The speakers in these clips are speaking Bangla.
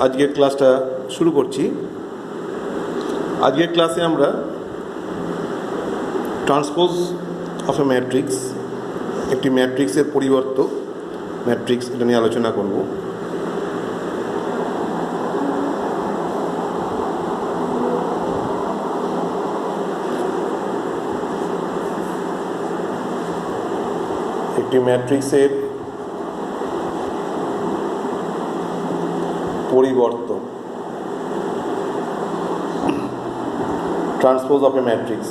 আজকের ক্লাসটা শুরু করছি। আজকের ক্লাসে আমরা ট্রান্সপোজ অফ এ ম্যাট্রিক্স, একটি ম্যাট্রিক্সের পরিবর্তক ম্যাট্রিক্স, এটা নিয়ে আলোচনা করব। একটি ম্যাট্রিক্সের পরিবর্তক, ট্রান্সপোজ অফ এ ম্যাট্রিক্স,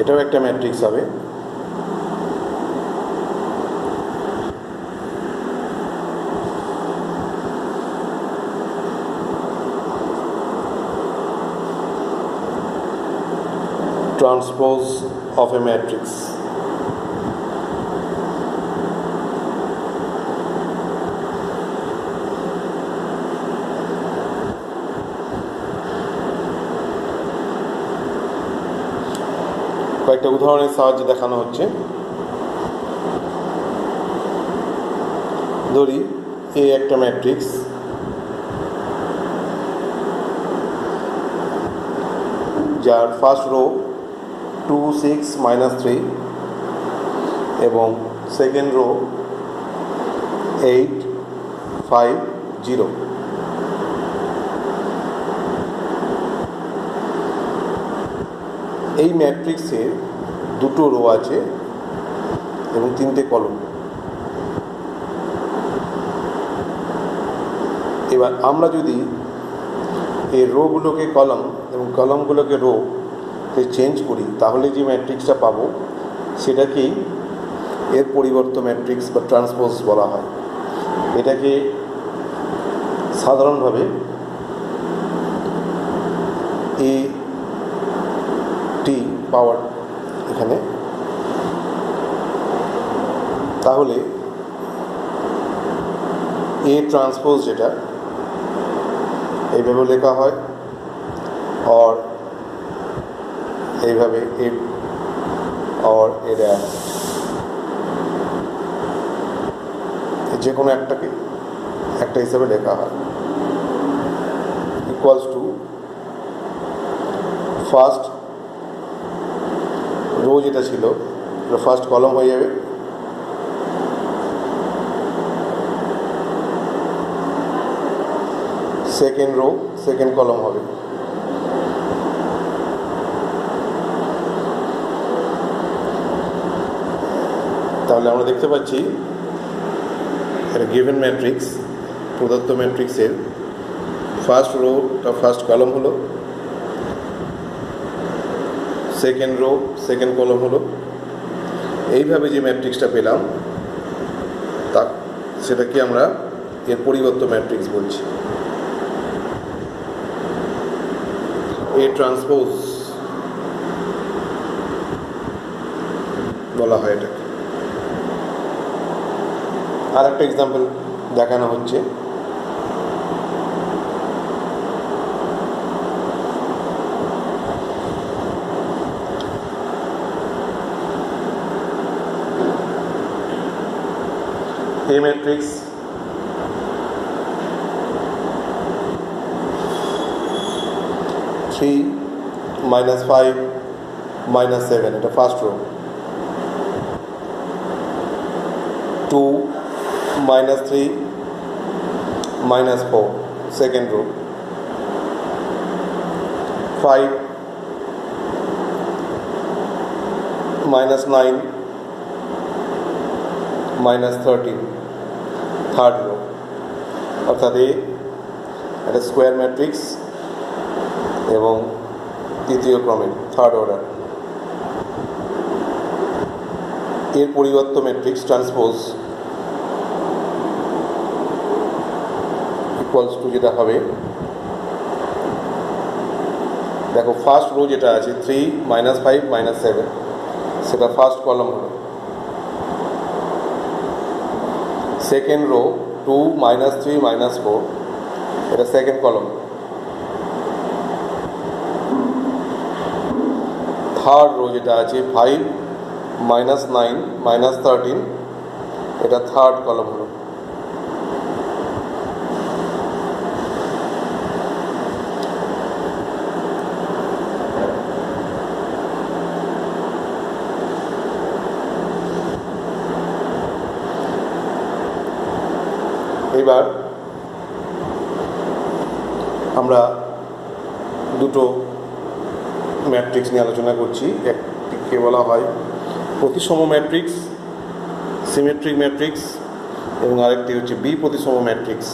এটাও একটা ম্যাট্রিক্স হবে। ট্রান্সপোজ অফ এ ম্যাট্রিক্স, কয়েকটা উদাহরণের সাহায্যে দেখানো হচ্ছে। ধরি এ একটা ম্যাট্রিক্স, যার ফার্স্ট রো 2 6 -3 এবং সেকেন্ড রো 8 5 0। এই ম্যাট্রিক্সে দুটো রো আছে এবং তিনটে কলম। এবার আমরা যদি এই রোগুলোকে কলম এবং কলমগুলোকে রো চেঞ্জ করি, তাহলে যে ম্যাট্রিক্সটা পাবো সেটাকেই এর পরিবর্ত ম্যাট্রিক্স বা ট্রান্সপোজ বলা হয়। এটাকে সাধারণভাবে এ টি পাওয়ার এখানে, তাহলে এ ট্রান্সপোজ যেটা এইভাবে লেখা হয়, और এইভাবে এ और এরা যে কোনো একটাকে একটা হিসাবে লেখা হয়, ইকুয়ালস টু ফার্স্ট রো যেটা ছিল ফার্স্ট কলম হয়ে যাবে, সেকেন্ড রো সেকেন্ড কলম হবে, তাহলে আমরা দেখতে পাচ্ছি একটা গিভেন ম্যাট্রিক্স, প্রদত্ত ম্যাট্রিক্সের ফার্স্ট রোটা ফার্স্ট কলম হলো, সেকেন্ড রো সেকেন্ড কলম হলো। এইভাবে যে ম্যাট্রিক্সটা পেলাম তা সেটাকে আমরা এর পরিবর্ত ম্যাট্রিক্স বলছি। এ ট্রান্সপোজ বলা হয় এটাকে। আর একটা এক্সাম্পল দেখানো হচ্ছে। A matrix -3 -5 -7, এটা first row. 2 -3 -4, second rho. 5 -9 -13, third rho. অর্থাৎ একটা স্কোয়ার ম্যাট্রিক্স এবং তৃতীয় ক্রমের, থার্ড অর্ডার। এর পরিবর্ত ম্যাট্রিক্স ট্রান্সপোজ ইকুয়ালস টু যেটা হবে, দেখো ফার্স্ট রো যেটা আছে 3 -5 -7, সেটা ফার্স্ট কলম হবে। সেকেন্ড রো 2 -3 -4, এটা সেকেন্ড কলম। থার্ড রো যেটা আছে 5 -9 -13, এটা থার্ড কলম হলো। এবার আমরা দুটো ম্যাট্রিক্স নিয়ে আলোচনা করছি। একটিকে বলা হয় প্রতিসম ম্যাট্রিক্স, সিমেট্রিক ম্যাট্রিক্স, এবং আরেকটি হচ্ছে বি প্রতিসম ম্যাট্রিক্স,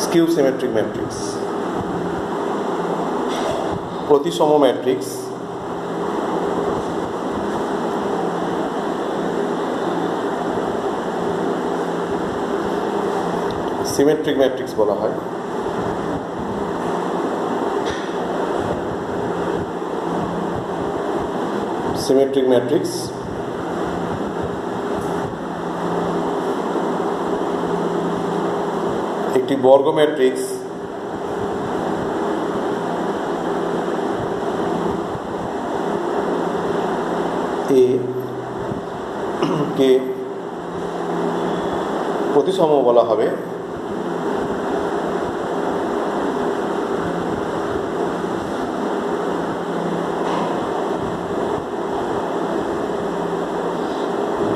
স্কিউ সিমেট্রিক ম্যাট্রিক্স। প্রতিসম ম্যাট্রিক্স সিমেট্রিক ম্যাট্রিক্স বলা হয়। সিমেট্রিক ম্যাট্রিক্স একটি বর্গ ম্যাট্রিক্স এ কে প্রতিসম বলা হবে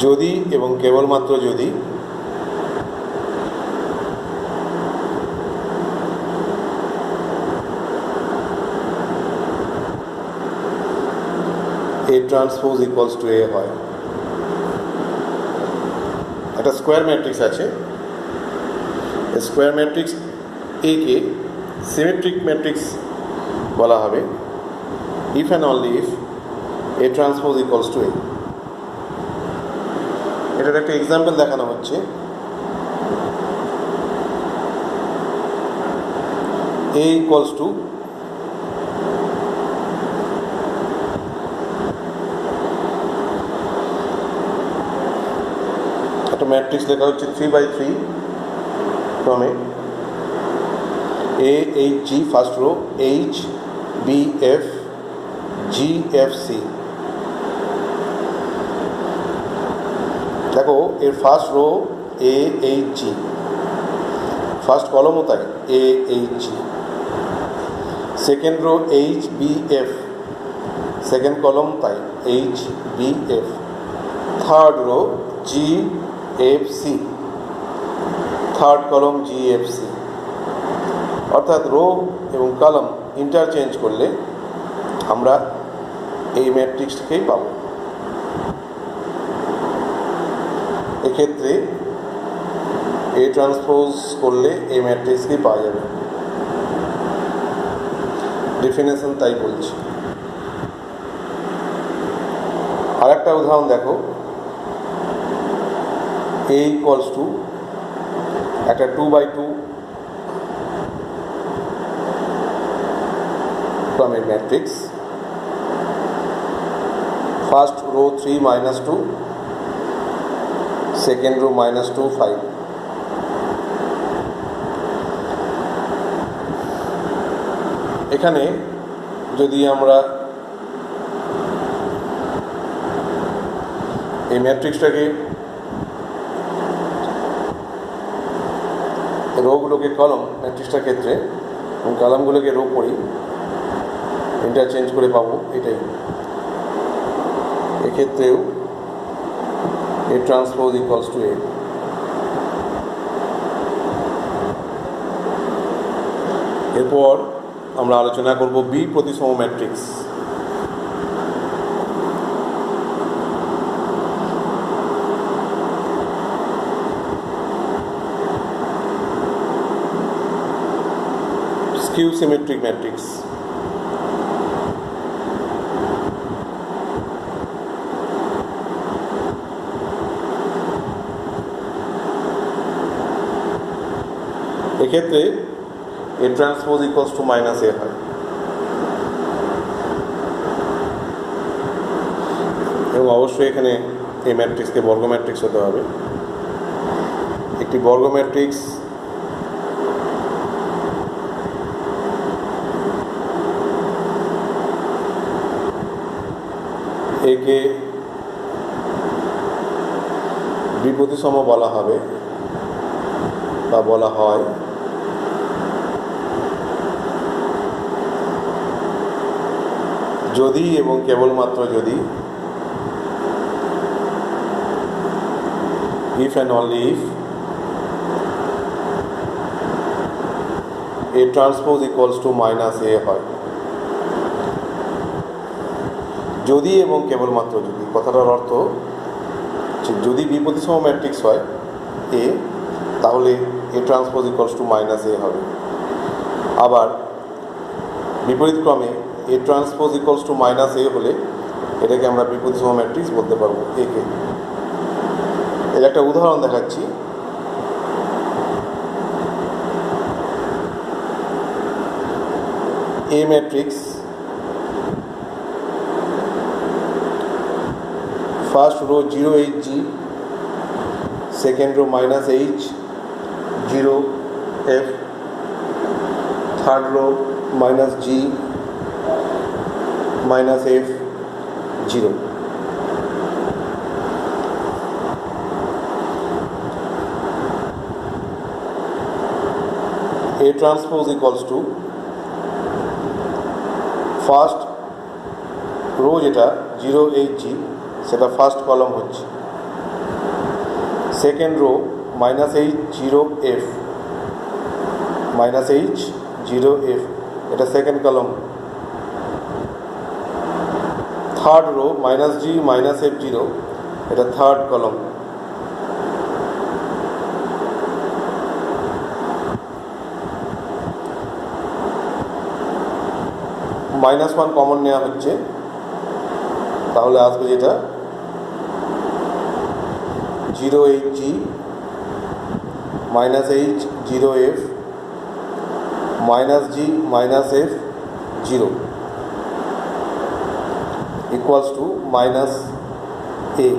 যদি এবং কেবলমাত্র যদি A transpose equals to A হয়। একটা স্কোয়ার ম্যাট্রিক্স আছে, স্কোয়ার ম্যাট্রিক্স এ কে সিমেট্রিক ম্যাট্রিক্স বলা হবে if and only if A transpose equals to A। এটার একটা এক্সাম্পল দেখানো হচ্ছে। A ইকুয়ালস টু একটা ম্যাট্রিক্স লেখা হচ্ছে 3/3 ক্রমে A H G first row, H B F G F C। দেখো এর first row A H G, first কলমও তাই A H G, second row H B F, second কলম তাই H B F, third row G F C, third কলম G F C। অর্থাৎ রো এবং কলম ইন্টারচেঞ্জ করলে আমরা এই ম্যাট্রিক্সটাকেই পাবো। এক্ষেত্রে A ট্রান্সপোজ করলে এই ম্যাট্রিক্সকেই পাওয়া যাবে। ডেফিনেশন তাই বলছি। আর একটা উদাহরণ দেখো, A ইকুয়ালস টু একটা 2/2 ক্রমের matrix, first rho 3 - 2, second rho -2 5। এখানে যদি আমরা এই ম্যাট্রিক্সটাকে রোগুলোকে কলম, ম্যাট্রিক্সটার ক্ষেত্রে এবং কলামগুলোকে রো করি, ইন্টারচেঞ্জ করে পাবো এটাই। এক্ষেত্রেও A transpose equals to A। এরপর আমরা আলোচনা করব বি প্রতিসম ম্যাট্রিক্স। Skew symmetric matrix. এক্ষেত্রে A transpose equals to -A হয় এবং অবশ্যই এখানে এই ম্যাট্রিক্সকে বর্গ ম্যাট্রিক্স হতে হবে। একটি বর্গ ম্যাট্রিক্স একে বিপ্রতিসম বলা হবে বা বলা হয় যদি এবং কেবলমাত্র যদি if and only if A transpose equals to minus A হয়। যদি এবং কেবলমাত্র যদি, কথাটার অর্থ যদি বি প্রতিসম ম্যাট্রিক্স হয় এ, তাহলে A transpose equals to minus A হবে। আবার বিপরীত ক্রমে A transpose equals to minus A হলে এটাকে আমরা বি প্রতিসম ম্যাট্রিক্স বলতে পারবো একে। এর একটা উদাহরণ দেখাচ্ছি। A matrix, first row 0 H G, second row -H 0 F, third row -G -F 0। A transpose equals to first row যেটা 0 H G সেটা ফার্স্ট কলাম হচ্ছে, second row -H 0 F -H 0 F এটা second column, third row -G -F 0 এটা থার্ড কলাম। -1 কমন নেওয়া হচ্ছে, তাহলে আসবে যেটা 0 H G -H 0 F -G -F 0 equals to -A।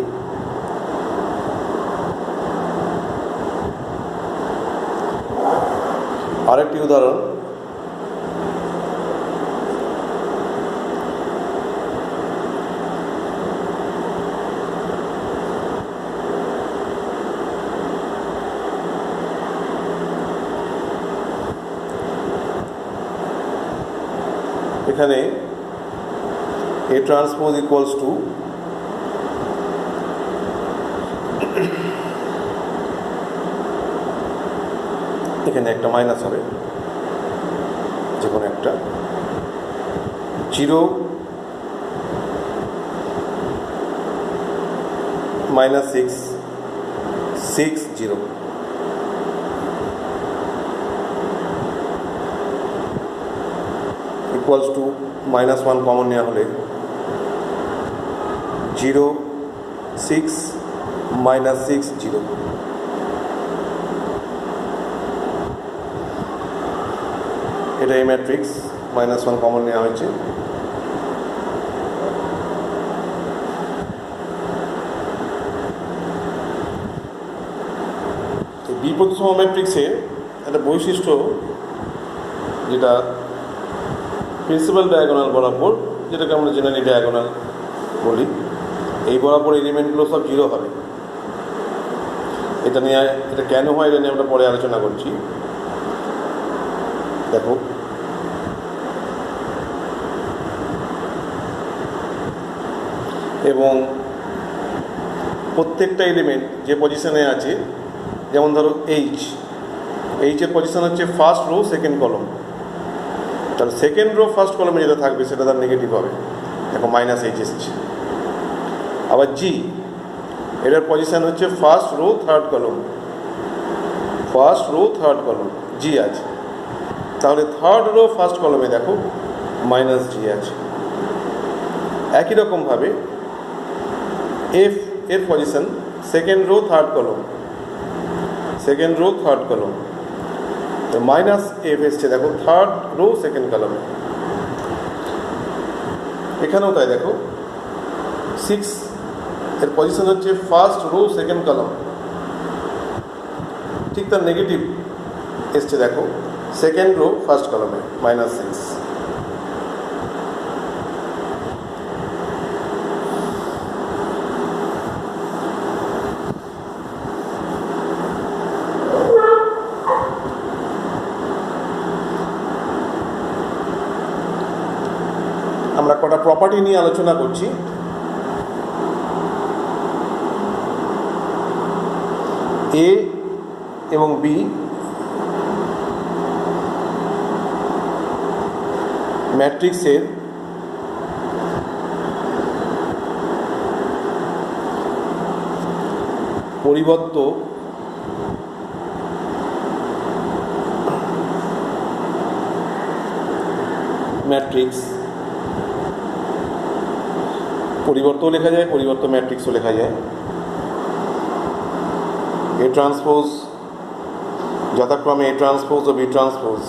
আরেকটি উদাহরণ, এখানে A transpose equals to এখানে একটা মাইনাস হবে, যে কোনো একটা 0 -6 6 0 ইকুয়ালস টু -1 কমন নেওয়া হলে 0 6 -6 0। এটা এই ম্যাট্রিক্স, -1 কমন নেওয়া হয়েছে। বি প্রতিসম ম্যাট্রিক্সে একটা বৈশিষ্ট্য, যেটা প্রিন্সিপাল ডায়াগোনাল বরাবর, যেটাকে আমরা জেনারেলি ডায়াগোনাল বলি, এই বরাবর এলিমেন্টগুলো সব 0 হবে। এটা নিয়ে, এটা কেন হয় এটা নিয়ে আমরা পরে আলোচনা করছি। দেখো, এবং প্রত্যেকটা এলিমেন্ট যে পজিশনে আছে, যেমন ধরো এইচের পজিশন হচ্ছে ফার্স্ট রো সেকেন্ড কলম, তাহলে সেকেন্ড রো ফার্স্ট কলমে যেটা থাকবে সেটা তার নেগেটিভ হবে, দেখো -H এসেছে। আবার জি, এটার পজিশন হচ্ছে ফার্স্ট রো থার্ড কলম, ফার্স্ট রো থার্ড কলম জি আছে, তাহলে থার্ড রো ফার্স্ট কলমে দেখো -G আছে। একই রকমভাবে এফ এর পজিশন সেকেন্ড রো থার্ড কলম, সেকেন্ড রো থার্ড কলম, তো -F এসছে দেখো থার্ড রো সেকেন্ড কলমে। এখানেও তাই, দেখো 6 এর পজিশন হচ্ছে ফার্স্ট রো সেকেন্ড কলম, ঠিক তার নেগেটিভ এসছে দেখো সেকেন্ড রো ফার্স্ট কলমে -6। আমরা কটা প্রপার্টি নিয়ে আলোচনা করছি। এ এবং বি ম্যাট্রিক্সের পরিবর্ত ম্যাট্রিক্স পরিবর্তও লেখা যায়, পরিবর্ত ম্যাট্রিক্সও লেখা যায়। এ ট্রান্সপোজ যথাক্রমে এ ট্রান্সপোজ ও বি ট্রান্সপোজ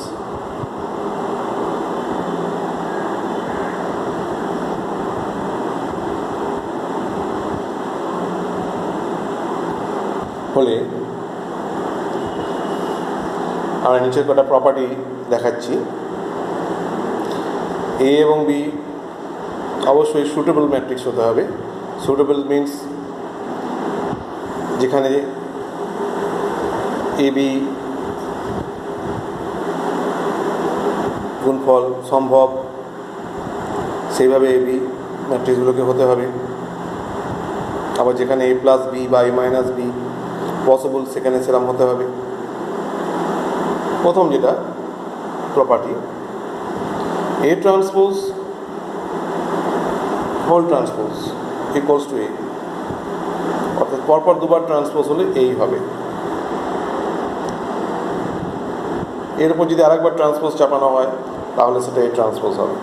হলে আমরা নিচের কটা প্রপার্টি দেখাচ্ছি। এ এবং বি অবশ্যই সুটেবল ম্যাট্রিক্স হতে হবে। সুটেবল মিনস যেখানে এ বি গুণফল সম্ভব সেইভাবে এ বি ম্যাট্রিক্সগুলোকে হতে হবে। আবার যেখানে এ প্লাস বি বা এ মাইনাস বি পসিবল সেখানে সেরকম হতে হবে। প্রথম যেটা property, A transpose whole transpose equals to A, অর্থাৎ পরপর দুবার ট্রান্সপোজ হলে এই হবে। এর উপর যদি আরেকবার ট্রান্সপোজ চাপানো হয় তাহলে সেটা এ ট্রান্সপোজ হবে।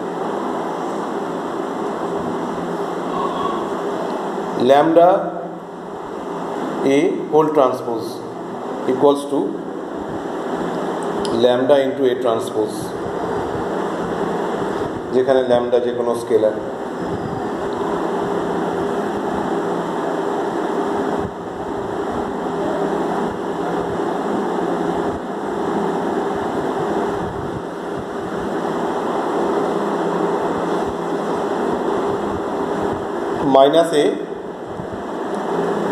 Lambda A whole transpose equals to lambda into A transpose, যেখানে ল্যামডা যে কোনো scalar. minus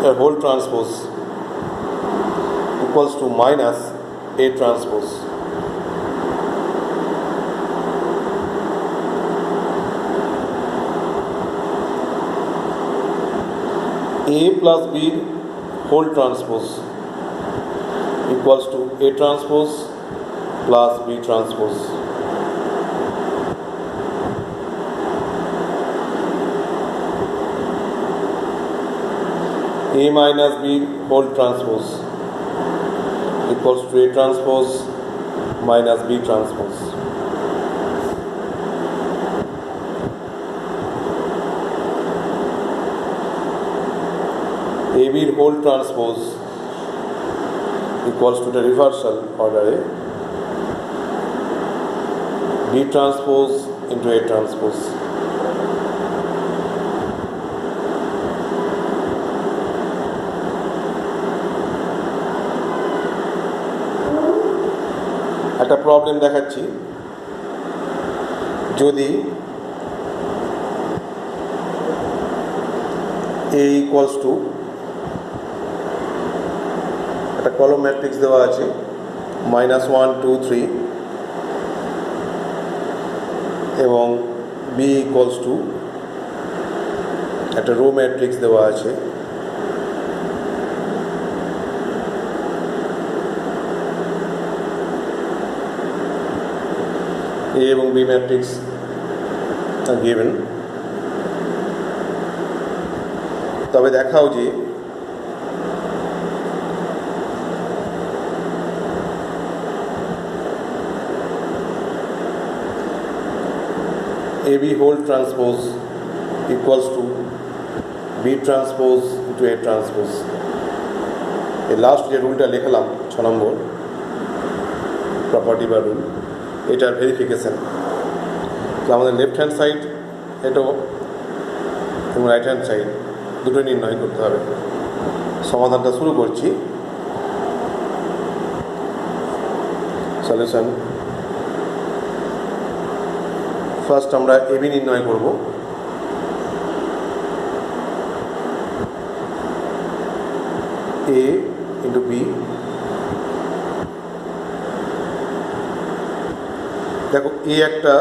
a whole transpose equals to minus a transpose. A plus B whole transpose equals to A transpose plus B transpose. A minus B whole transpose equals to A transpose minus B transpose. AB whole transpose equals to the reversal order A, B transpose into A transpose. একটা প্রবলেম দেখাচ্ছি, যদি A equals to একটা কলম ম্যাট্রিক্স দেওয়া আছে -1 2 3 এবং B equals to একটা রো ম্যাট্রিক্স দেওয়া আছে A এবং B ম্যাট্রিক্স are given, তবে দেখাও যে AB whole transpose equals to B transpose into A transpose. এই লাস্ট যে রুলটা লিখলাম 6 নম্বর প্রপার্টি বা রুল, এটার ভেরিফিকেশন। তো আমাদের লেফট হ্যান্ড সাইড এটাও এবং রাইট হ্যান্ড সাইড দুটো নির্ণয় করতে হবে। সমাধানটা শুরু করছি। সলিউশন, ফার্স্ট আমরা এবি নির্ণয় করব। এ ইন্টু বি, দেখো এ একটা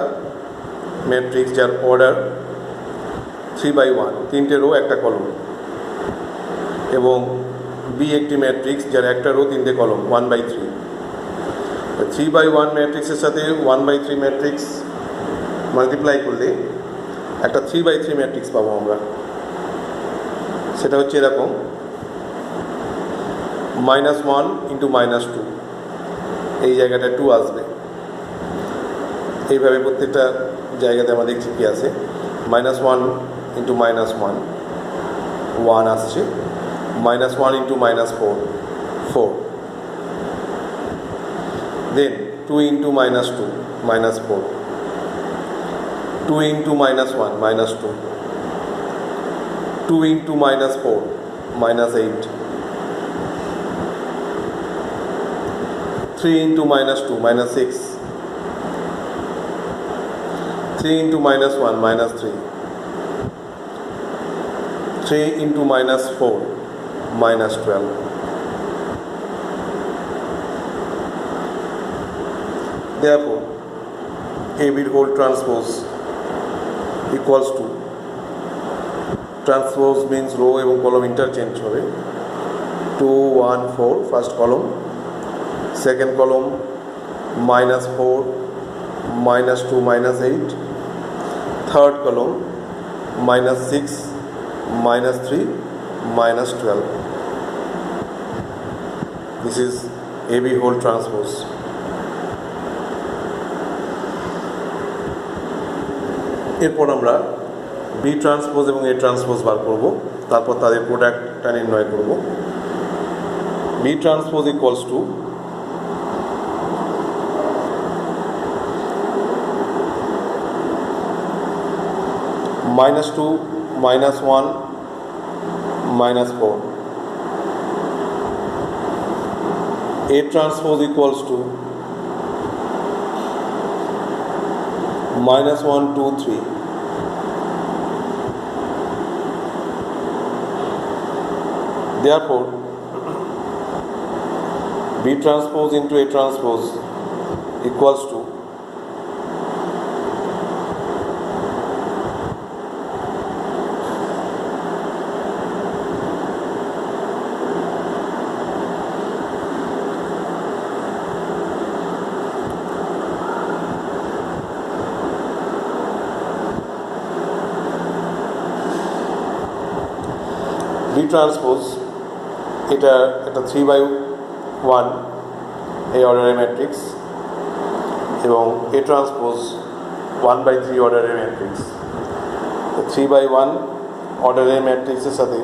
ম্যাট্রিক্স যার অর্ডার 3/1, 3টে রো একটা কলম, এবং বি একটি ম্যাট্রিক্স যার একটা রো 3টে কলম 1/3। 3/1 ম্যাট্রিক্সের সাথে 1/3 ম্যাট্রিক্স মাল্টিপ্লাই করলে একটা 3/3 ম্যাট্রিক্স পাবো আমরা। সেটা হচ্ছে এরকম, -1 × -2, এই জায়গাটা 2 আসবে। এইভাবে প্রত্যেকটা জায়গাতে আমরা দেখছি কি আছে, -1 × -1 1 আসছে, -1 × -4 4, দেন 2 × -2 -4, 2 × -1 -2, 2 × -4 -8, 3 × -2 -6, 3 × -1 -3, 3 × -4 -12. Therefore, AB whole transpose equals to, transpose means row এবং কলম ইন্টারচেঞ্জ হবে, 2 1 4 ফার্স্ট কলম, সেকেন্ড কলম -4 -2 -8, থার্ড কলম -6 -3 -12. This is AB whole transpose. এরপর আমরা বি ট্রান্সপোজ এবং এ ট্রান্সপোজ বার করব, তারপর তাদের প্রোডাক্টটা নির্ণয় করব। B transpose equals to -2 -1 -4. A transpose equals to -1 2 3. Therefore, B transpose into A transpose equals to B transpose, এটা একটা 3/1 এই অর্ডারের ম্যাট্রিক্স, এবং A ট্রান্সপোজ 1/3 অর্ডারের ম্যাট্রিক্স। 3/1 অর্ডারের ম্যাট্রিক্সের সাথে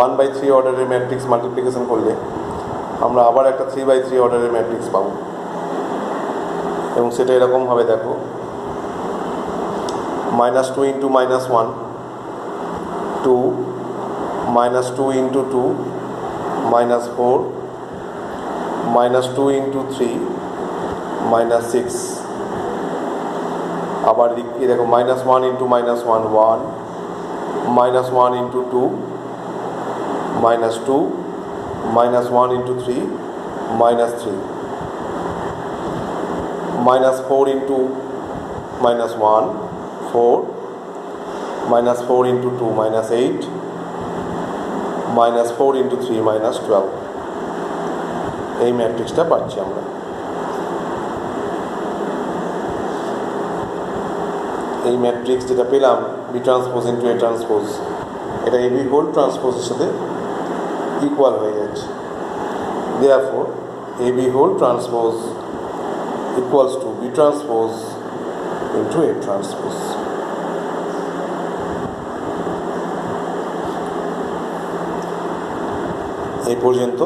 1/3 অর্ডারের ম্যাট্রিক্স মাল্টিপ্লিকেশন করলে আমরা আবার একটা 3/3 অর্ডারের ম্যাট্রিক্স পাবো, এবং সেটা এরকম হবে, দেখো, -2 × -1 2, -2 × 2 -4, -2 × 3 -6, আবার লিখি, দেখো, -1 × -1 1, -1 × 2 -2, -1 × 3 -3, -4 × -1 4, -4 × 2 -8, -4 × 3 -12. এই ম্যাট্রিক্সটা পাচ্ছি আমরা। এই ম্যাট্রিক্স যেটা পেলাম B transpose into A transpose, এটা এবি হোল ট্রান্সপোজের সাথে ইকুয়াল হয়ে যাচ্ছে। Therefore AB whole transpose equals to B transpose into A transpose. এই পর্যন্ত।